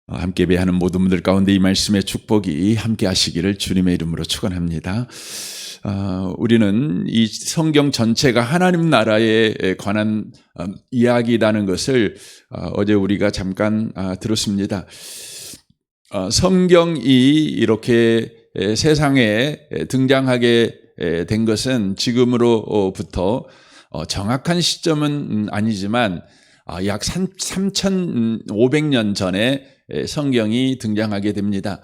함께 예배하는 모든 분들 가운데 이 말씀의 축복이 함께 하시기를 주님의 이름으로 축원합니다. 우리는 이 성경 전체가 하나님 나라에 관한 이야기라는 것을 어제 우리가 잠깐 들었습니다. 성경이 이렇게 세상에 등장하게 된 것은 지금으로부터 정확한 시점은 아니지만 약 3,500년 전에 성경이 등장하게 됩니다.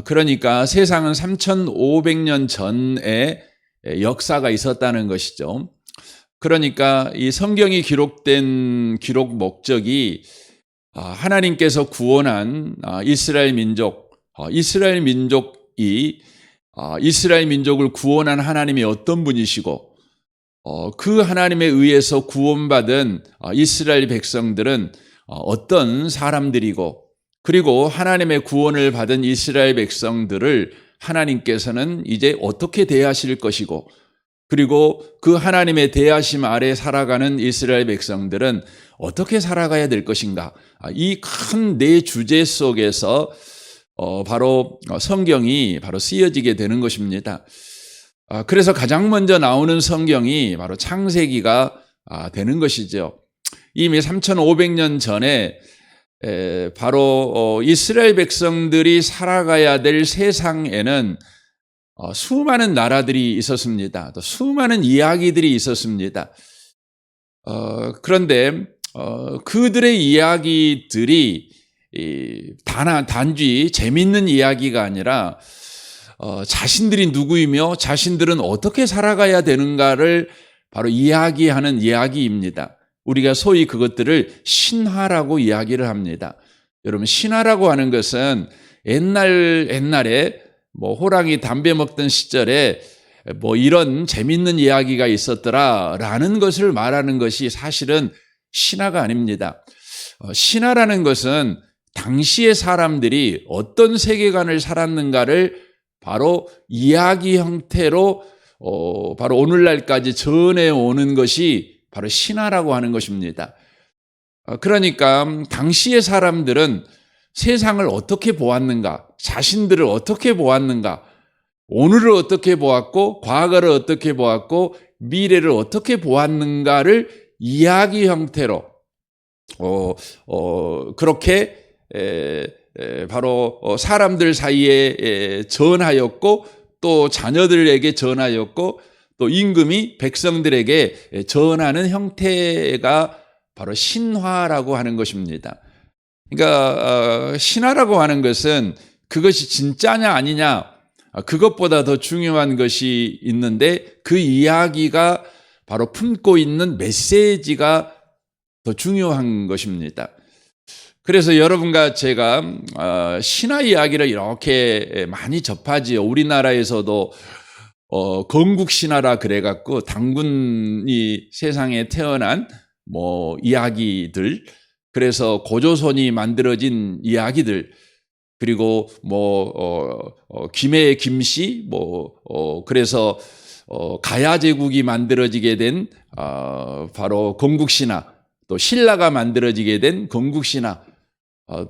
그러니까 세상은 3,500년 전에 역사가 있었다는 것이죠. 그러니까 이 성경이 기록된 기록 목적이 하나님께서 구원한 이스라엘 민족이 이스라엘 민족을 구원한 하나님이 어떤 분이시고 그 하나님에 의해서 구원받은 이스라엘 백성들은 어떤 사람들이고, 그리고 하나님의 구원을 받은 이스라엘 백성들을 하나님께서는 이제 어떻게 대하실 것이고, 그리고 그 하나님의 대하심 아래 살아가는 이스라엘 백성들은 어떻게 살아가야 될 것인가, 이 큰 네 주제 속에서 바로 성경이 바로 쓰여지게 되는 것입니다. 그래서 가장 먼저 나오는 성경이 바로 창세기가 되는 것이죠. 이미 3,500년 전에 바로 이스라엘 백성들이 살아가야 될 세상에는 수많은 나라들이 있었습니다. 또 수많은 이야기들이 있었습니다. 그런데 그들의 이야기들이 단지 재밌는 이야기가 아니라 자신들이 누구이며 자신들은 어떻게 살아가야 되는가를 바로 이야기하는 이야기입니다. 우리가 소위 그것들을 신화라고 이야기를 합니다. 여러분, 신화라고 하는 것은 옛날에 호랑이 담배 먹던 시절에 이런 재밌는 이야기가 있었더라라는 것을 말하는 것이 사실은 신화가 아닙니다. 신화라는 것은 당시의 사람들이 어떤 세계관을 살았는가를 바로 이야기 형태로 바로 오늘날까지 전해오는 것이 바로 신화라고 하는 것입니다. 그러니까 당시의 사람들은 세상을 어떻게 보았는가, 자신들을 어떻게 보았는가, 오늘을 어떻게 보았고, 과거를 어떻게 보았고, 미래를 어떻게 보았는가를 이야기 형태로 그렇게 바로 사람들 사이에 전하였고, 또 자녀들에게 전하였고, 또 임금이 백성들에게 전하는 형태가 바로 신화라고 하는 것입니다. 그러니까 신화라고 하는 것은 그것이 진짜냐 아니냐, 그것보다 더 중요한 것이 있는데, 그 이야기가 바로 품고 있는 메시지가 더 중요한 것입니다. 그래서 여러분과 제가 신화 이야기를 이렇게 많이 접하지요. 우리나라에서도 건국신화라 그래갖고 당군이 세상에 태어난 이야기들, 그래서 고조선이 만들어진 이야기들, 그리고 김해의 김씨, 그래서 가야 제국이 만들어지게 된 바로 건국신화, 또 신라가 만들어지게 된 건국신화,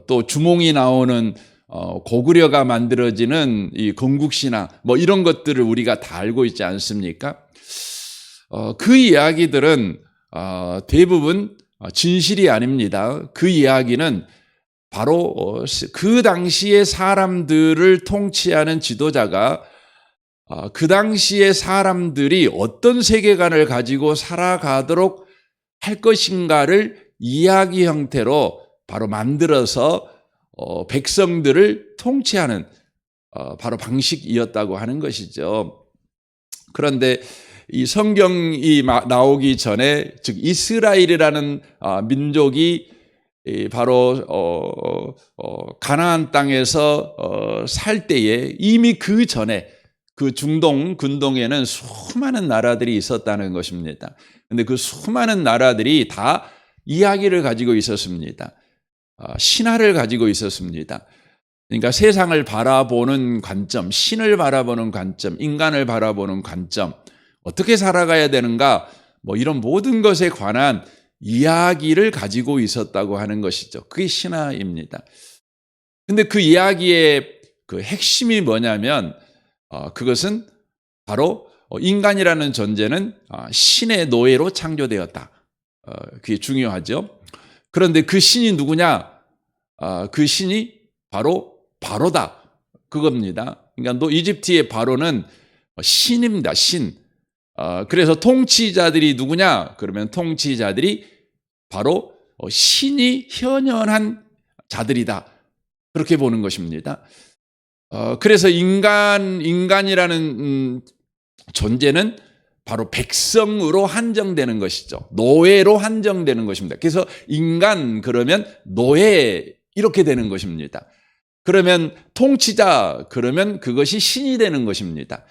또 주몽이 나오는 고구려가 만들어지는 이 건국신화, 이런 것들을 우리가 다 알고 있지 않습니까? 그 이야기들은 대부분 진실이 아닙니다. 그 이야기는 바로 그 당시의 사람들을 통치하는 지도자가 그 당시의 사람들이 어떤 세계관을 가지고 살아가도록 할 것인가를 이야기 형태로 바로 만들어서 백성들을 통치하는 바로 방식이었다고 하는 것이죠. 그런데 이 성경이 나오기 전에, 즉 이스라엘이라는 민족이 바로 가나안 땅에서 살 때에 이미 그 전에 그 중동 근동에는 수많은 나라들이 있었다는 것입니다. 그런데 그 수많은 나라들이 다 이야기를 가지고 있었습니다. 신화를 가지고 있었습니다. 그러니까 세상을 바라보는 관점, 신을 바라보는 관점, 인간을 바라보는 관점, 어떻게 살아가야 되는가, 이런 모든 것에 관한 이야기를 가지고 있었다고 하는 것이죠. 그게 신화입니다. 근데 그 이야기의 그 핵심이 뭐냐면 그것은 바로 인간이라는 존재는 신의 노예로 창조되었다. 그게 중요하죠. 그런데 그 신이 누구냐? 그 신이 바로 바로다. 그겁니다. 그러니까 이집트의 바로는 신입니다. 신. 그래서 통치자들이 누구냐? 그러면 통치자들이 바로 신이 현현한 자들이다. 그렇게 보는 것입니다. 그래서 인간이라는 존재는 바로 백성으로 한정되는 것이죠. 노예로 한정되는 것입니다. 그래서 인간 그러면 노예 이렇게 되는 것입니다. 그러면 통치자 그러면 그것이 신이 되는 것입니다.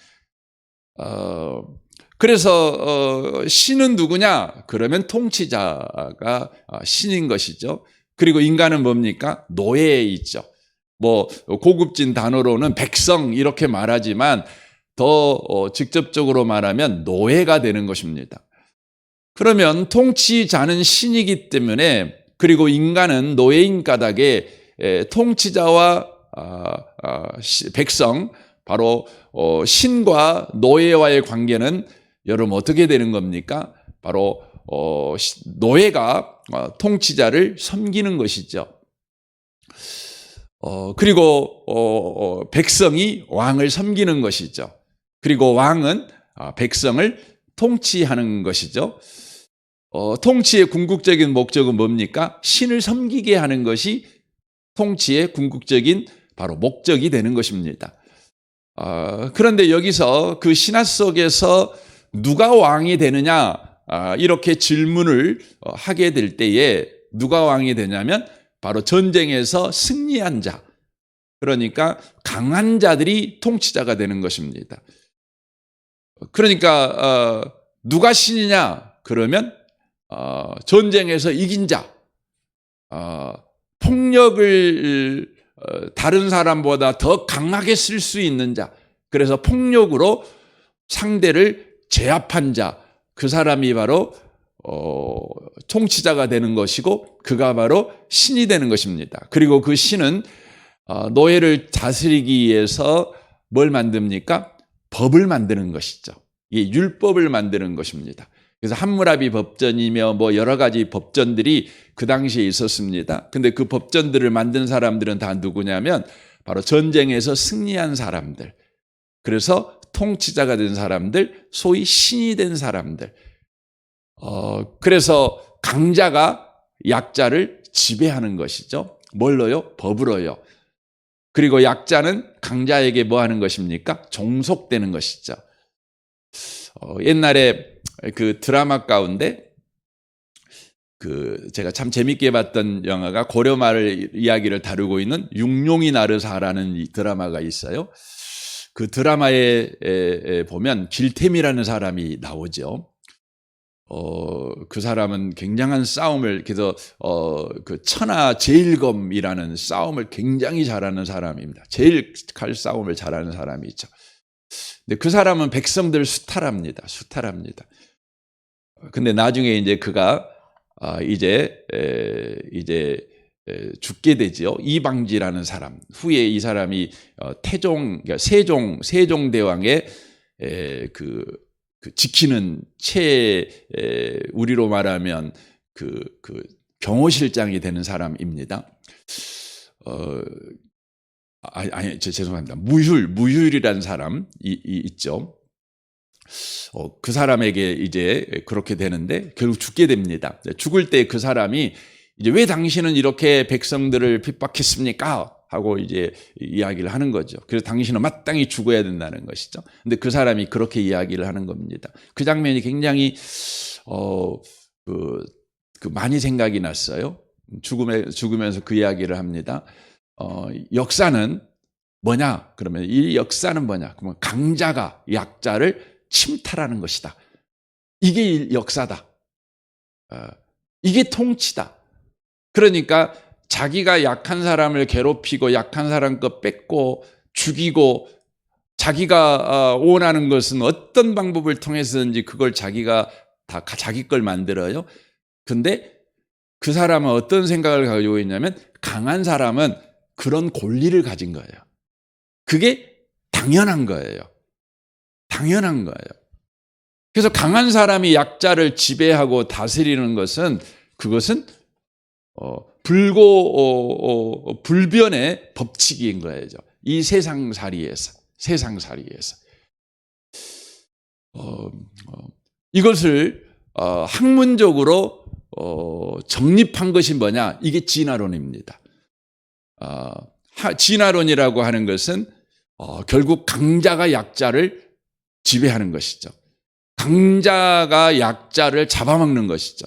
그래서 신은 누구냐? 그러면 통치자가 신인 것이죠. 그리고 인간은 뭡니까? 노예에 있죠. 뭐 고급진 단어로는 백성 이렇게 말하지만 더 직접적으로 말하면 노예가 되는 것입니다. 그러면 통치자는 신이기 때문에 그리고 인간은 노예인 까닭에 통치자와 백성 바로 신과 노예와의 관계는 여러분 어떻게 되는 겁니까? 바로 노예가 통치자를 섬기는 것이죠. 그리고 백성이 왕을 섬기는 것이죠. 그리고 왕은 백성을 통치하는 것이죠. 통치의 궁극적인 목적은 뭡니까? 신을 섬기게 하는 것이 통치의 궁극적인 바로 목적이 되는 것입니다. 그런데 여기서 그 신화 속에서 누가 왕이 되느냐 이렇게 질문을 하게 될 때에 누가 왕이 되냐면 바로 전쟁에서 승리한 자, 그러니까 강한 자들이 통치자가 되는 것입니다. 그러니까 누가 신이냐 그러면 전쟁에서 이긴 자, 폭력을 다른 사람보다 더 강하게 쓸 수 있는 자, 그래서 폭력으로 상대를 제압한 자, 그 사람이 바로 통치자가 되는 것이고 그가 바로 신이 되는 것입니다. 그리고 그 신은 노예를 다스리기 위해서 뭘 만듭니까? 법을 만드는 것이죠. 이 율법을 만드는 것입니다. 그래서 함무라비 법전이며 뭐 여러 가지 법전들이 그 당시에 있었습니다. 근데 그 법전들을 만든 사람들은 다 누구냐면 바로 전쟁에서 승리한 사람들. 그래서 통치자가 된 사람들, 소위 신이 된 사람들. 그래서 강자가 약자를 지배하는 것이죠. 뭘로요? 법으로요. 그리고 약자는 강자에게 뭐 하는 것입니까? 종속되는 것이죠. 옛날에 그 드라마 가운데 제가 참 재밌게 봤던 영화가 고려말 이야기를 다루고 있는 육룡이 나르사라는 이 드라마가 있어요. 그 드라마에 보면 길템이라는 사람이 나오죠. 그 사람은 굉장한 싸움을, 그래서 그 천하 제일검이라는 싸움을 굉장히 잘하는 사람입니다. 제일 칼 싸움을 잘하는 사람이 있죠. 근데 그 사람은 백성들 수탈합니다. 근데 나중에 이제 그가 이제 죽게 되죠. 이방지라는 사람. 후에 이 사람이 태종, 그러니까 세종대왕의 그 지키는 우리로 말하면 그 경호실장이 되는 사람입니다. 죄송합니다. 무휴일이라는 사람이 있죠. 그 사람에게 이제 그렇게 되는데 결국 죽게 됩니다. 죽을 때 그 사람이 이제 왜 당신은 이렇게 백성들을 핍박했습니까? 하고 이제 이야기를 하는 거죠. 그래서 당신은 마땅히 죽어야 된다는 것이죠. 근데 그 사람이 그렇게 이야기를 하는 겁니다. 그 장면이 굉장히 많이 생각이 났어요. 죽으면서 그 이야기를 합니다. 역사는 뭐냐? 그러면 이 역사는 뭐냐? 그러면 강자가 약자를 침탈하는 것이다. 이게 역사다. 이게 통치다. 그러니까 자기가 약한 사람을 괴롭히고 약한 사람 거 뺏고 죽이고 자기가 원하는 것은 어떤 방법을 통해서든지 그걸 자기가 다 자기 걸 만들어요. 근데 그 사람은 어떤 생각을 가지고 있냐면 강한 사람은 그런 권리를 가진 거예요. 그게 당연한 거예요. 당연한 거예요. 그래서 강한 사람이 약자를 지배하고 다스리는 것은 그것은 불변의 법칙인 거예요. 이 세상살이에서. 이것을 학문적으로 정립한 것이 뭐냐? 이게 진화론입니다. 진화론이라고 하는 것은 결국 강자가 약자를 지배하는 것이죠. 강자가 약자를 잡아먹는 것이죠.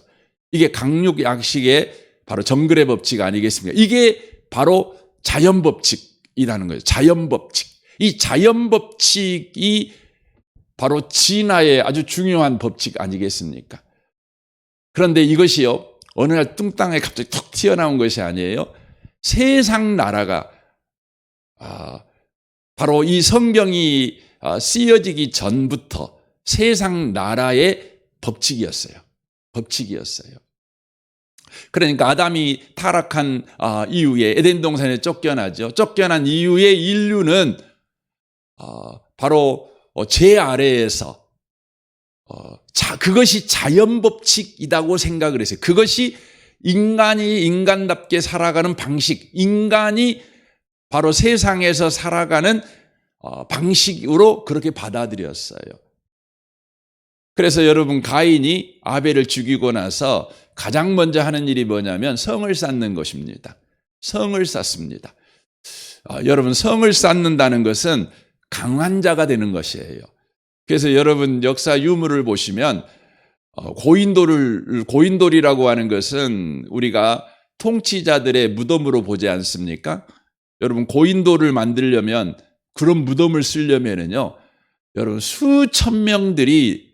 이게 강육약식의 바로 정글의 법칙 아니겠습니까? 이게 바로 자연법칙이라는 거예요. 자연법칙. 이 자연법칙이 바로 진화의 아주 중요한 법칙 아니겠습니까? 그런데 이것이요, 어느 날 뚱땅에 갑자기 툭 튀어나온 것이 아니에요. 세상 나라가 바로 이 성경이 쓰여지기 전부터 세상 나라의 법칙이었어요. 그러니까 아담이 타락한 이후에 에덴 동산에 쫓겨나죠. 쫓겨난 이후에 인류는 바로 죄 아래에서 그것이 자연법칙이라고 생각을 했어요. 그것이 인간이 인간답게 살아가는 방식, 인간이 바로 세상에서 살아가는 방식으로 그렇게 받아들였어요. 그래서 여러분, 가인이 아벨을 죽이고 나서 가장 먼저 하는 일이 뭐냐면 성을 쌓는 것입니다. 성을 쌓습니다. 여러분, 성을 쌓는다는 것은 강한 자가 되는 것이에요. 그래서 여러분, 역사 유물을 보시면 고인돌이라고 하는 것은 우리가 통치자들의 무덤으로 보지 않습니까? 여러분, 고인돌을 만들려면, 그런 무덤을 쓰려면은요, 여러분, 수천 명들이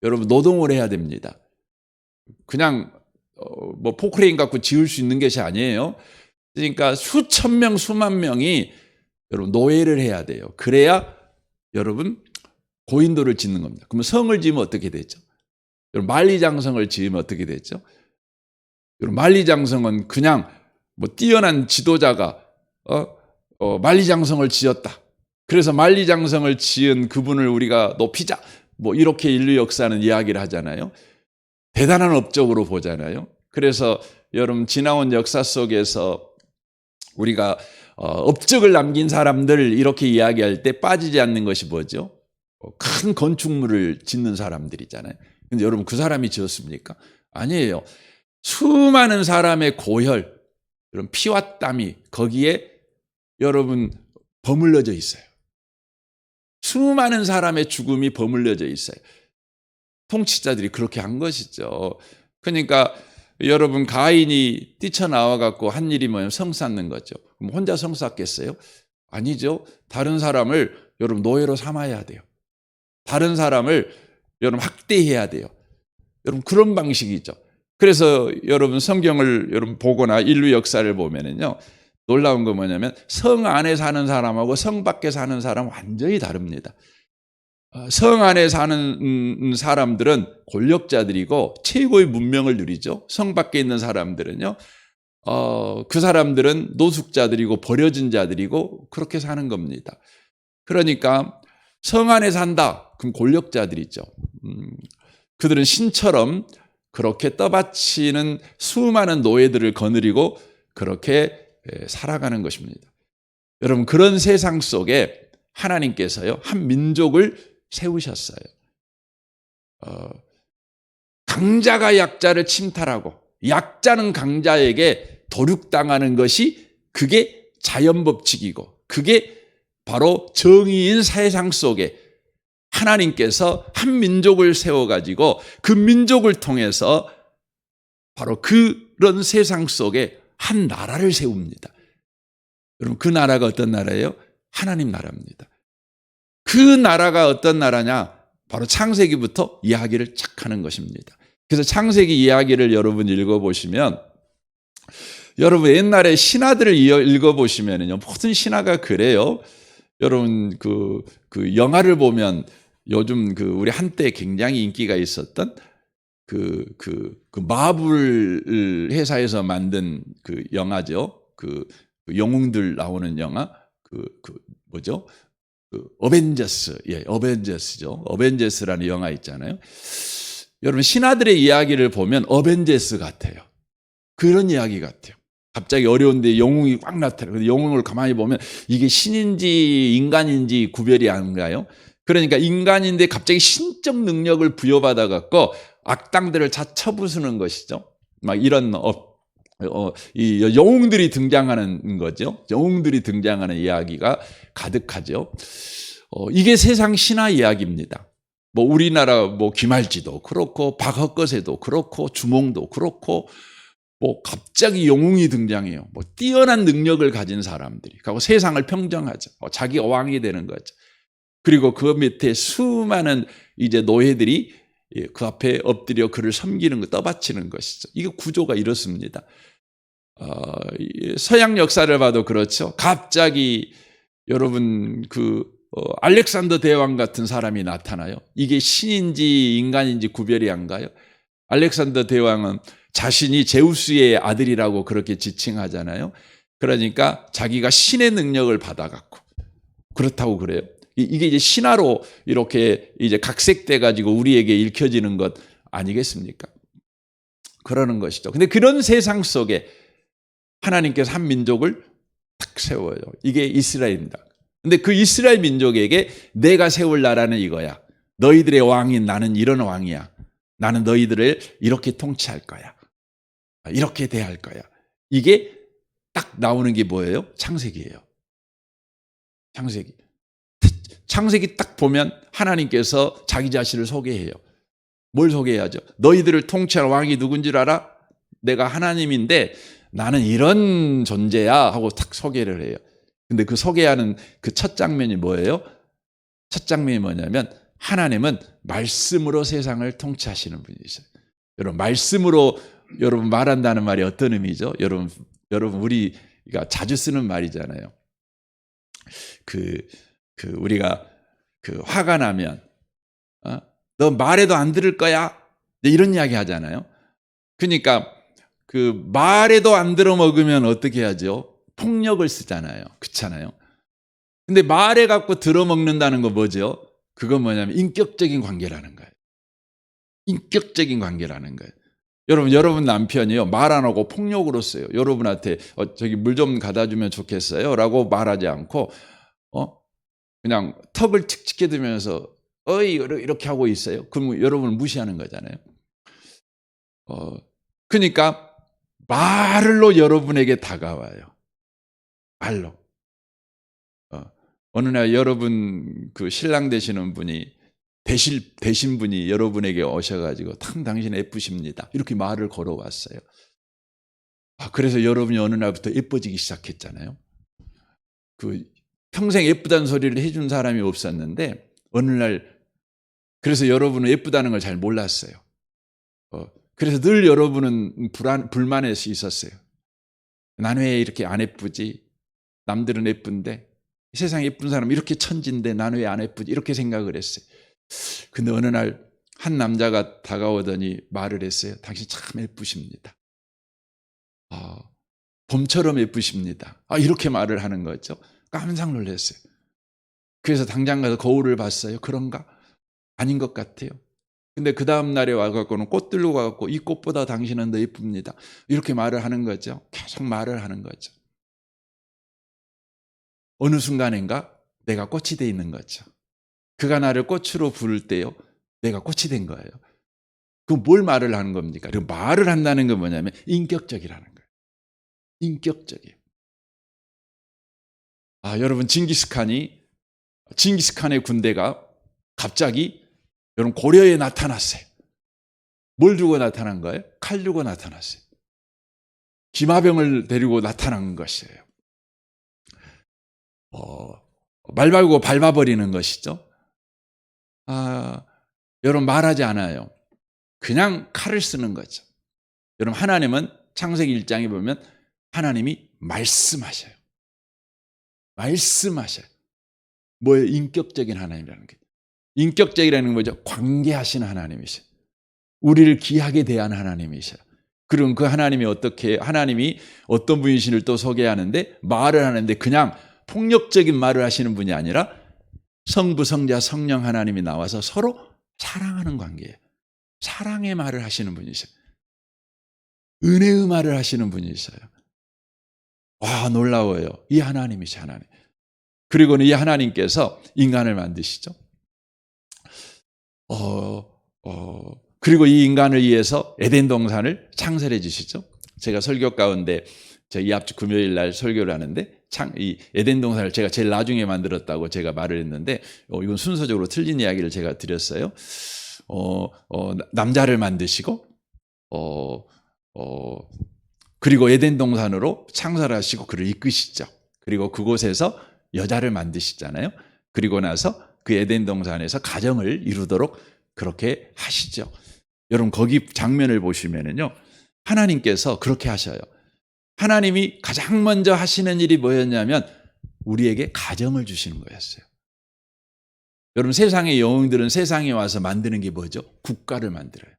여러분 노동을 해야 됩니다. 그냥 뭐 포크레인 갖고 지을 수 있는 것이 아니에요. 그러니까 수천 명, 수만 명이 여러분 노예를 해야 돼요. 그래야 여러분 고인돌을 짓는 겁니다. 그러면 성을 지으면 어떻게 되죠? 여러분, 만리장성을 지으면 어떻게 되죠? 여러분, 만리장성은 그냥 뭐 뛰어난 지도자가 만리장성을 지었다. 그래서 만리장성을 지은 그분을 우리가 높이자. 뭐 이렇게 인류 역사는 이야기를 하잖아요. 대단한 업적으로 보잖아요. 그래서 여러분, 지나온 역사 속에서 우리가 업적을 남긴 사람들 이렇게 이야기할 때 빠지지 않는 것이 뭐죠? 큰 건축물을 짓는 사람들이잖아요. 근데 여러분, 그 사람이 지었습니까? 아니에요. 수많은 사람의 고혈, 이런 피와 땀이 거기에 여러분 버물려져 있어요. 수많은 사람의 죽음이 버물려져 있어요. 통치자들이 그렇게 한 것이죠. 그러니까 여러분, 가인이 뛰쳐나와 갖고 한 일이 뭐냐면 성 쌓는 거죠. 그럼 혼자 성 쌓겠어요? 아니죠. 다른 사람을 여러분 노예로 삼아야 돼요. 다른 사람을 여러분 학대해야 돼요. 여러분, 그런 방식이죠. 그래서 여러분 성경을 여러분 보거나 인류 역사를 보면은요, 놀라운 거 뭐냐면 성 안에 사는 사람하고 성 밖에 사는 사람은 완전히 다릅니다. 성 안에 사는 사람들은 권력자들이고 최고의 문명을 누리죠. 성 밖에 있는 사람들은요, 그 사람들은 노숙자들이고 버려진 자들이고 그렇게 사는 겁니다. 그러니까 성 안에 산다, 그럼 권력자들이죠. 그들은 신처럼 그렇게 떠받치는 수많은 노예들을 거느리고 그렇게 살아가는 것입니다. 여러분, 그런 세상 속에 하나님께서요, 한 민족을 세우셨어요. 강자가 약자를 침탈하고 약자는 강자에게 도륙당하는 것이 그게 자연법칙이고 그게 바로 정의인 세상 속에 하나님께서 한 민족을 세워가지고 그 민족을 통해서 바로 그런 세상 속에 한 나라를 세웁니다. 여러분, 그 나라가 어떤 나라예요? 하나님 나라입니다. 그 나라가 어떤 나라냐? 바로 창세기부터 이야기를 착 하는 것입니다. 그래서 창세기 이야기를 여러분 읽어보시면, 여러분 옛날에 신화들을 읽어보시면요, 모든 신화가 그래요. 여러분 그 영화를 보면 요즘 우리 한때 굉장히 인기가 있었던 그 마블 회사에서 만든 그 영화죠. 그 영웅들 나오는 영화 뭐죠? 어벤져스, 어벤져스죠. 어벤져스라는 영화 있잖아요. 여러분 신하들의 이야기를 보면 어벤져스 같아요. 그런 이야기 같아요. 갑자기 어려운데 영웅이 꽉 나타나요. 근데 영웅을 가만히 보면 이게 신인지 인간인지 구별이 안 가요. 그러니까 인간인데 갑자기 신적 능력을 부여받아 갖고 악당들을 다 쳐부수는 것이죠. 막 이런 이 영웅들이 등장하는 거죠. 영웅들이 등장하는 이야기가 가득하죠. 이게 세상 신화 이야기입니다. 뭐 우리나라 뭐 귀말지도 그렇고 박헛것에도 그렇고 주몽도 그렇고 뭐 갑자기 영웅이 등장해요. 뭐 뛰어난 능력을 가진 사람들이 그리고 세상을 평정하죠. 자기 왕이 되는 거죠. 그리고 그 밑에 수많은 이제 노예들이 그 앞에 엎드려 그를 섬기는 거, 떠받치는 것이죠. 이게 구조가 이렇습니다. 서양 역사를 봐도 그렇죠. 갑자기 여러분 알렉산더 대왕 같은 사람이 나타나요. 이게 신인지 인간인지 구별이 안 가요. 알렉산더 대왕은 자신이 제우스의 아들이라고 그렇게 지칭하잖아요. 그러니까 자기가 신의 능력을 받아갖고 그렇다고 그래요. 이게 이제 신화로 이렇게 이제 각색돼 가지고 우리에게 읽혀지는 것 아니겠습니까? 그러는 것이죠. 근데 그런 세상 속에 하나님께서 한 민족을 딱 세워요. 이게 이스라엘입니다. 근데 그 이스라엘 민족에게 내가 세울 나라는 이거야. 너희들의 왕인 나는 이런 왕이야. 나는 너희들을 이렇게 통치할 거야. 이렇게 대할 거야. 이게 딱 나오는 게 뭐예요? 창세기예요. 창세기. 창세기 딱 보면 하나님께서 자기 자신을 소개해요. 뭘 소개해야죠? 너희들을 통치할 왕이 누군지 알아? 내가 하나님인데 나는 이런 존재야 하고 딱 소개를 해요. 근데 그 소개하는 그 첫 장면이 뭐예요? 첫 장면이 뭐냐면 하나님은 말씀으로 세상을 통치하시는 분이세요. 여러분 말씀으로 여러분 말한다는 말이 어떤 의미죠? 여러분 우리가 자주 쓰는 말이잖아요. 우리가 화가 나면 너 말해도 안 들을 거야? 이런 이야기 하잖아요. 그러니까 말해도 안 들어 먹으면 어떻게 하죠? 폭력을 쓰잖아요. 그렇잖아요. 근데 말해 갖고 들어 먹는다는 거 뭐죠? 그건 뭐냐면 인격적인 관계라는 거예요. 인격적인 관계라는 거예요. 여러분 남편이요 말 안 하고 폭력으로 써요. 여러분한테 저기 물 좀 갖다 주면 좋겠어요라고 말하지 않고 그냥 턱을 칙칙해 두면서 어이 이렇게 하고 있어요. 그럼 여러분을 무시하는 거잖아요. 그러니까 말로 여러분에게 다가와요. 말로. 어느 날 여러분 신랑 되시는 분이 되신 분이 여러분에게 오셔가지고 참 당신 예쁘십니다. 이렇게 말을 걸어왔어요. 그래서 여러분이 어느 날부터 예뻐지기 시작했잖아요. 평생 예쁘다는 소리를 해준 사람이 없었는데 어느 날 그래서 여러분은 예쁘다는 걸 잘 몰랐어요. 그래서 늘 여러분은 불만에 있었어요. 나는 왜 이렇게 안 예쁘지? 남들은 예쁜데 세상에 예쁜 사람 이렇게 천진데 나는 왜 안 예쁘지? 이렇게 생각을 했어요. 근데 어느 날 한 남자가 다가오더니 말을 했어요. 당신 참 예쁘십니다. 봄처럼 예쁘십니다. 이렇게 말을 하는 거죠. 깜짝 놀랐어요. 그래서 당장 가서 거울을 봤어요. 그런가? 아닌 것 같아요. 근데 그 다음 날에 와갖고는 꽃 들고 와갖고 이 꽃보다 당신은 더 예쁩니다. 이렇게 말을 하는 거죠. 계속 말을 하는 거죠. 어느 순간인가 내가 꽃이 돼 있는 거죠. 그가 나를 꽃으로 부를 때요. 내가 꽃이 된 거예요. 그럼 뭘 말을 하는 겁니까? 그 말을 한다는 건 뭐냐면 인격적이라는 거예요. 인격적이에요. 여러분 징기스칸의 군대가 갑자기 여러분 고려에 나타났어요. 뭘 들고 나타난 거예요? 칼 들고 나타났어요. 기마병을 데리고 나타난 것이에요. 말 말고 밟아버리는 것이죠. 여러분 말하지 않아요. 그냥 칼을 쓰는 거죠. 여러분 하나님은 창세기 1장에 보면 하나님이 말씀하셔요. 말씀하셔요. 뭐예요? 인격적인 하나님이라는 게. 인격적이라는 건 뭐죠? 관계하시는 하나님이셔요. 우리를 귀하게 대하는 하나님이셔요. 그럼 그 하나님이 어떤 분이신을 또 소개하는데 말을 하는데 그냥 폭력적인 말을 하시는 분이 아니라 성부, 성자, 성령 하나님이 나와서 서로 사랑하는 관계예요. 사랑의 말을 하시는 분이세요. 은혜의 말을 하시는 분이세요. 와, 놀라워요. 이 하나님이시 하나님. 그리고는 이 하나님께서 인간을 만드시죠. 그리고 이 인간을 위해서 에덴 동산을 창설해 주시죠. 제가 설교 가운데 이 앞주 금요일 날 설교를 하는데 이 에덴 동산을 제가 제일 나중에 만들었다고 제가 말을 했는데 이건 순서적으로 틀린 이야기를 제가 드렸어요. 남자를 만드시고 그리고 에덴 동산으로 창설하시고 그를 이끄시죠. 그리고 그곳에서 여자를 만드시잖아요. 그리고 나서 그 에덴 동산에서 가정을 이루도록 그렇게 하시죠. 여러분 거기 장면을 보시면은요. 하나님께서 그렇게 하셔요. 하나님이 가장 먼저 하시는 일이 뭐였냐면 우리에게 가정을 주시는 거였어요. 여러분 세상의 영웅들은 세상에 와서 만드는 게 뭐죠? 국가를 만들어요.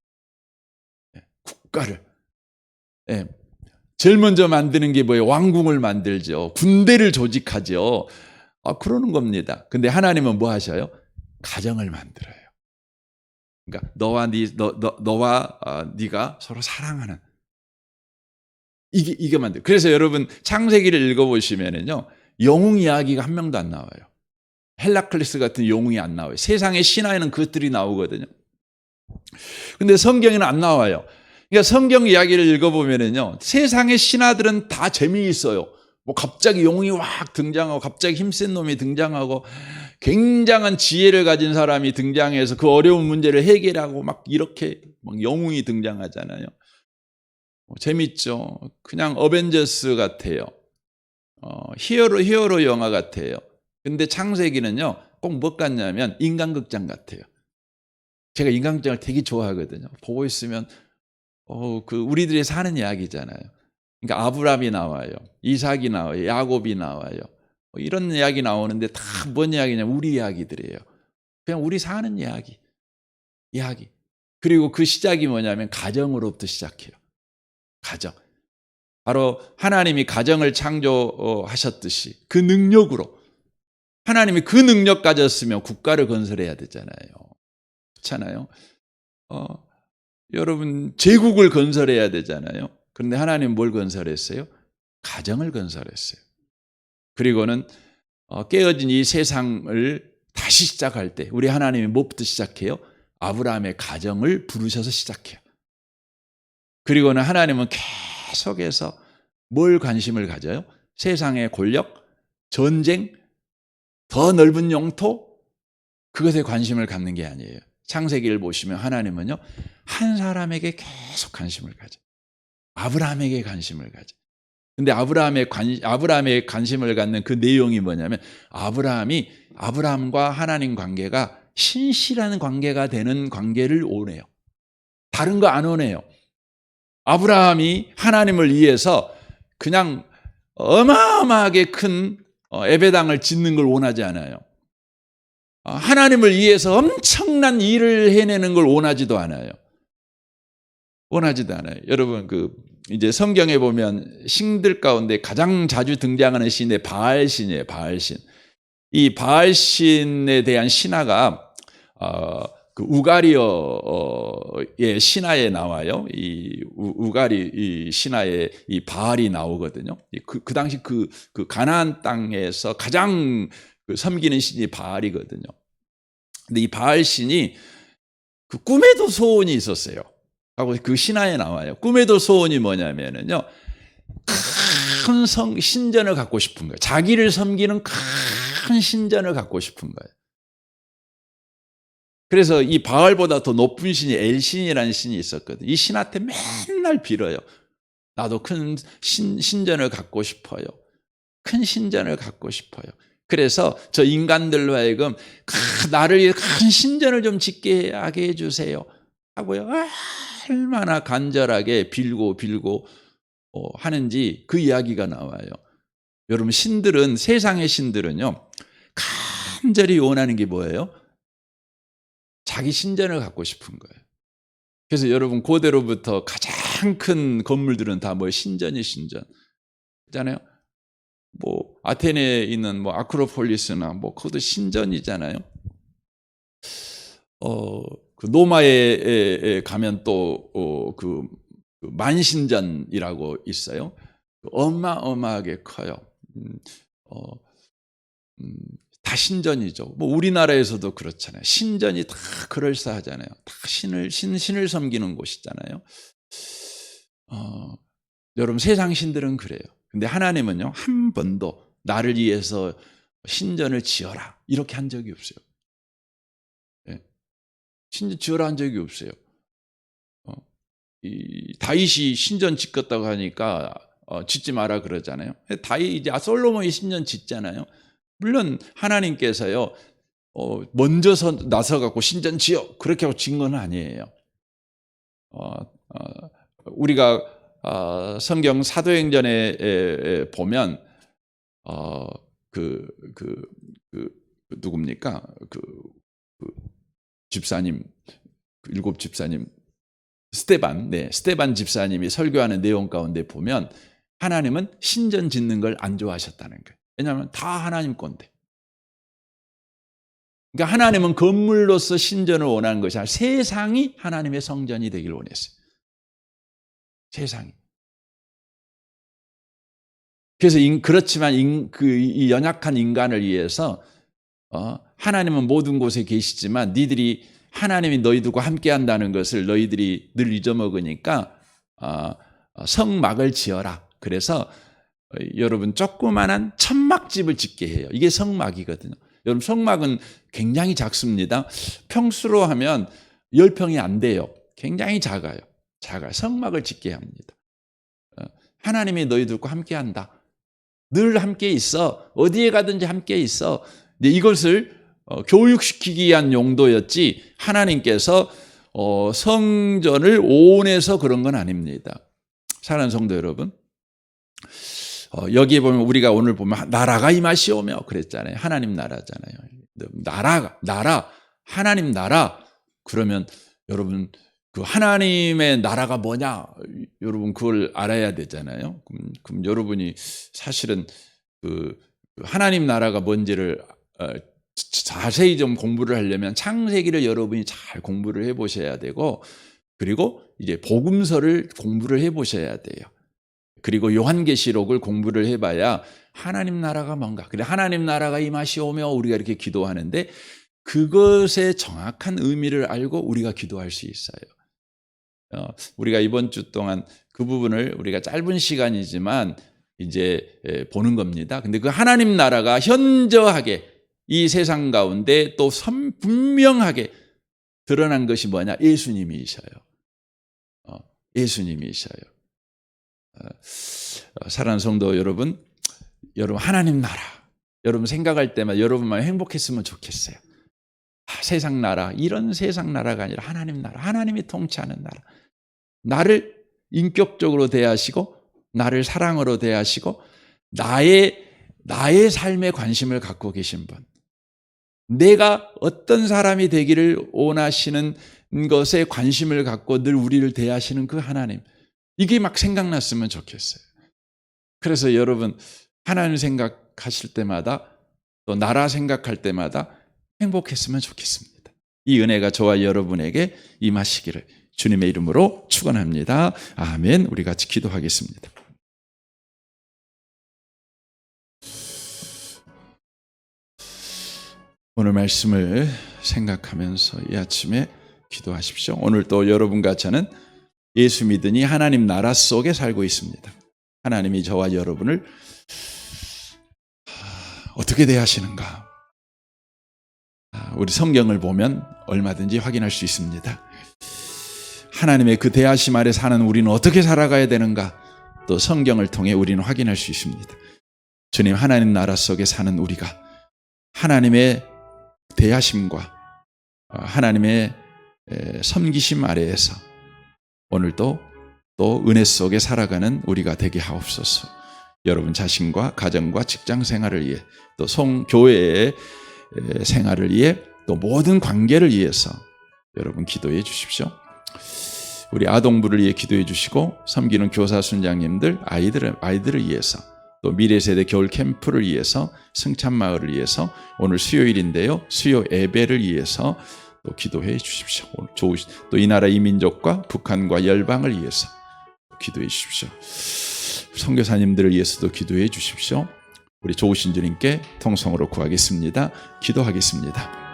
국가를. 제일 먼저 만드는 게 뭐예요? 왕궁을 만들죠. 군대를 조직하죠. 그러는 겁니다. 근데 하나님은 뭐 하셔요? 가정을 만들어요. 그러니까 너와 네가 서로 사랑하는 이게 만들. 그래서 여러분 창세기를 읽어보시면은요 영웅 이야기가 한 명도 안 나와요. 헬라클레스 같은 영웅이 안 나와요. 세상의 신화에는 그것들이 나오거든요. 근데 성경에는 안 나와요. 그러니까 성경 이야기를 읽어보면은요 세상의 신화들은 다 재미있어요. 뭐 갑자기 영웅이 확 등장하고 갑자기 힘센 놈이 등장하고 굉장한 지혜를 가진 사람이 등장해서 그 어려운 문제를 해결하고 막 이렇게 막 영웅이 등장하잖아요. 재밌죠. 그냥 어벤져스 같아요. 히어로 영화 같아요. 근데 창세기는요 꼭 뭐 같냐면 인간극장 같아요. 제가 인간극장을 되게 좋아하거든요. 보고 있으면 그 우리들이 사는 이야기잖아요. 그러니까 아브라함이 나와요. 이삭이 나와요. 야곱이 나와요. 이런 이야기 나오는데 다 뭔 이야기냐면 우리 이야기들이에요. 그냥 우리 사는 이야기. 그리고 그 시작이 뭐냐면 가정으로부터 시작해요. 가정. 바로 하나님이 가정을 창조하셨듯이 그 능력으로 하나님이 그 능력 가졌으면 국가를 건설해야 되잖아요. 그렇잖아요. 여러분 제국을 건설해야 되잖아요. 그런데 하나님 뭘 건설했어요? 가정을 건설했어요. 그리고는 깨어진 이 세상을 다시 시작할 때 우리 하나님이 뭐부터 시작해요? 아브라함의 가정을 부르셔서 시작해요. 그리고는 하나님은 계속해서 뭘 관심을 가져요? 세상의 권력, 전쟁, 더 넓은 영토 그것에 관심을 갖는 게 아니에요. 창세기를 보시면 하나님은요 한 사람에게 계속 관심을 가져요. 아브라함에게 관심을 가져. 근데 아브라함의 관심을 갖는 그 내용이 뭐냐면 아브라함과 하나님 관계가 신실한 관계가 되는 관계를 원해요. 다른 거 안 원해요. 아브라함이 하나님을 위해서 그냥 어마어마하게 큰 예배당을 짓는 걸 원하지 않아요. 하나님을 위해서 엄청난 일을 해내는 걸 원하지도 않아요. 여러분 이제 성경에 보면 신들 가운데 가장 자주 등장하는 신이 바알신이에요. 바알신. 이 바알신에 대한 신화가 그 우가리어의 신화에 나와요. 이 우가리 이 신화에 이 바알이 나오거든요. 그 당시 그 가나안 땅에서 가장 섬기는 신이 바알이거든요. 근데 이 바알신이 그 꿈에도 소원이 있었어요. 하고 그 신화에 나와요. 꿈에도 소원이 뭐냐면은요, 큰 신전을 갖고 싶은 거예요. 자기를 섬기는 큰 신전을 갖고 싶은 거예요. 그래서 이 바알보다 더 높은 신이 엘신이라는 신이 있었거든요. 이 신한테 맨날 빌어요. 나도 큰 신전을 갖고 싶어요. 큰 신전을 갖고 싶어요. 그래서 저 인간들로 하여금 나를 위해 큰 신전을 좀 짓게 하게 해주세요. 하고요. 얼마나 간절하게 빌고 하는지 그 이야기가 나와요. 여러분 세상의 신들은요. 간절히 원하는 게 뭐예요? 자기 신전을 갖고 싶은 거예요. 그래서 여러분 고대로부터 가장 가장 큰 건물들은 다 뭐 신전이 신전. 있잖아요. 뭐 아테네에 있는 뭐 아크로폴리스나 뭐 그것도 신전이잖아요. 그 로마에 가면 또 그 만신전이라고 있어요. 어마어마하게 커요. 어, 다 신전이죠. 뭐 우리나라에서도 그렇잖아요. 신전이 다 그럴싸하잖아요. 다 신을 섬기는 곳이잖아요. 여러분 세상 신들은 그래요. 근데 하나님은요 한 번도 나를 위해서 신전을 지어라 이렇게 한 적이 없어요. 예. 신전 지어라 한 적이 없어요. 이 다윗이 신전 짓겠다고 하니까 짓지 마라 그러잖아요. 다윗 이제 솔로몬이 신전 짓잖아요. 물론 하나님께서요 먼저서 나서 갖고 신전 지어 그렇게 하고 진 건 아니에요. 우리가 성경 사도행전에 보면 누굽니까? 그 집사님, 일곱 집사님 스데반 집사님이 설교하는 내용 가운데 보면 하나님은 신전 짓는 걸 안 좋아하셨다는 거예요. 왜냐하면 다 하나님 건데. 그러니까 하나님은 건물로서 신전을 원하는 것이 아니라 세상이 하나님의 성전이 되길 원했어요. 세상이. 그래서 그렇지만 이 연약한 인간을 위해서 하나님은 모든 곳에 계시지만 니들이 하나님이 너희들과 함께한다는 것을 너희들이 늘 잊어먹으니까 성막을 지어라. 그래서 여러분 조그만한 천막집을 짓게 해요. 이게 성막이거든요. 여러분 성막은 굉장히 작습니다. 평수로 하면 10평이 안 돼요. 굉장히 작아요. 성막을 짓게 합니다. 하나님이 너희들과 함께한다. 늘 함께 있어. 어디에 가든지 함께 있어. 근데 이것을 교육시키기 위한 용도였지 하나님께서 성전을 오온해서 그런 건 아닙니다. 사랑하는 성도 여러분, 여기에 보면 우리가 오늘 보면 나라가 임하시오며 그랬잖아요. 하나님 나라잖아요. 나라, 하나님 나라. 그러면 여러분 그 하나님의 나라가 뭐냐? 여러분 그걸 알아야 되잖아요. 그럼 여러분이 사실은 그 하나님 나라가 뭔지를 자세히 좀 공부를 하려면 창세기를 여러분이 잘 공부를 해보셔야 되고, 그리고 이제 복음서를 공부를 해보셔야 돼요. 그리고 요한계시록을 공부를 해봐야 하나님 나라가 뭔가, 그래 하나님 나라가 임하시오며 우리가 이렇게 기도하는데 그것의 정확한 의미를 알고 우리가 기도할 수 있어요. 우리가 이번 주 동안 그 부분을 우리가 짧은 시간이지만 이제 보는 겁니다. 근데 그 하나님 나라가 현저하게 이 세상 가운데 또 분명하게 드러난 것이 뭐냐? 예수님이셔요. 예수님이셔요. 사랑하는 성도 여러분, 하나님 나라, 여러분 생각할 때마다 여러분만 행복했으면 좋겠어요. 세상 나라, 이런 세상 나라가 아니라 하나님 나라, 하나님이 통치하는 나라. 나를 인격적으로 대하시고 나를 사랑으로 대하시고 나의 삶에 관심을 갖고 계신 분, 내가 어떤 사람이 되기를 원하시는 것에 관심을 갖고 늘 우리를 대하시는 그 하나님, 이게 막 생각났으면 좋겠어요. 그래서 여러분 하나님 생각하실 때마다 또 나라 생각할 때마다 행복했으면 좋겠습니다. 이 은혜가 저와 여러분에게 임하시기를 주님의 이름으로 축원합니다. 아멘. 우리 같이 기도하겠습니다. 오늘 말씀을 생각하면서 이 아침에 기도하십시오. 오늘 또 여러분과 저는 예수 믿으니 하나님 나라 속에 살고 있습니다. 하나님이 저와 여러분을 어떻게 대하시는가? 우리 성경을 보면 얼마든지 확인할 수 있습니다. 하나님의 그 대하심 아래 사는 우리는 어떻게 살아가야 되는가? 또 성경을 통해 우리는 확인할 수 있습니다. 주님, 하나님 나라 속에 사는 우리가 하나님의 대하심과 하나님의 섬기심 아래에서 오늘도 또 은혜 속에 살아가는 우리가 되게 하옵소서. 여러분 자신과 가정과 직장 생활을 위해 또 교회의 생활을 위해 또 모든 관계를 위해서 여러분 기도해 주십시오. 우리 아동부를 위해 기도해 주시고 섬기는 교사 순장님들 아이들을 위해서 또 미래세대 겨울 캠프를 위해서 승찬마을을 위해서 오늘 수요일인데요. 수요 예배를 위해서 또 기도해 주십시오. 오늘 또 이 나라 이 민족과 북한과 열방을 위해서 기도해 주십시오. 선교사님들을 위해서도 기도해 주십시오. 우리 좋으신 주님께 통성으로 구하겠습니다. 기도하겠습니다.